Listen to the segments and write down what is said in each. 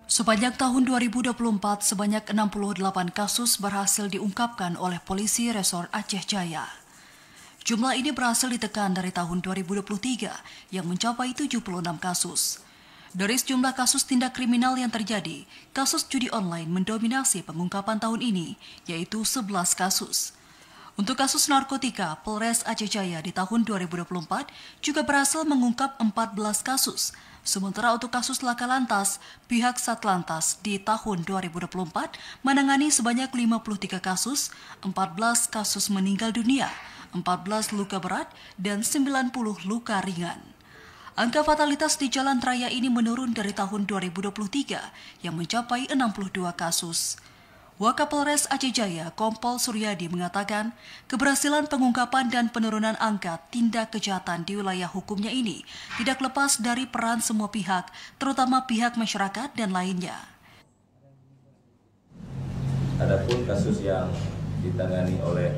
Sepanjang tahun 2024, sebanyak 68 kasus berhasil diungkapkan oleh polisi Resort Aceh Jaya. Jumlah ini berhasil ditekan dari tahun 2023 yang mencapai 76 kasus. Dari sejumlah kasus tindak kriminal yang terjadi, kasus judi online mendominasi pengungkapan tahun ini, yaitu 11 kasus. Untuk kasus narkotika, Polres Aceh Jaya di tahun 2024 juga berhasil mengungkap 14 kasus. Sementara untuk kasus laka lantas, pihak Satlantas di tahun 2024 menangani sebanyak 53 kasus, 14 kasus meninggal dunia, 14 luka berat, dan 90 luka ringan. Angka fatalitas di jalan raya ini menurun dari tahun 2023 yang mencapai 62 kasus. Wakapolres Aceh Jaya, Kompol Suryadi mengatakan, keberhasilan pengungkapan dan penurunan angka tindak kejahatan di wilayah hukumnya ini tidak lepas dari peran semua pihak, terutama pihak masyarakat dan lainnya. Adapun kasus yang ditangani oleh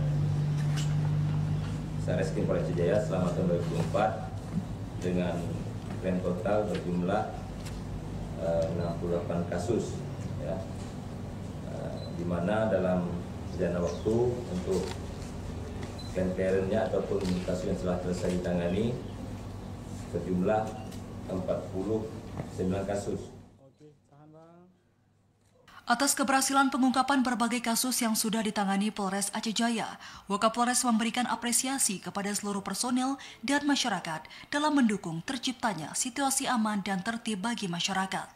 Satreskrim Polres Aceh Jaya selama tahun 2024 dengan plan total berjumlah 68 kasus, ya. Di mana dalam jangka waktu untuk clearance-nya ataupun kasus yang telah selesai ditangani berjumlah 49 kasus. Atas keberhasilan pengungkapan berbagai kasus yang sudah ditangani Polres Aceh Jaya, Wakapolres memberikan apresiasi kepada seluruh personel dan masyarakat dalam mendukung terciptanya situasi aman dan tertib bagi masyarakat.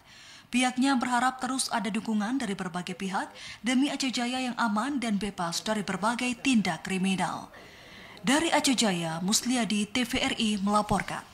Pihaknya berharap terus ada dukungan dari berbagai pihak demi Aceh Jaya yang aman dan bebas dari berbagai tindak kriminal. Dari Aceh Jaya, Musliadi, TVRI melaporkan.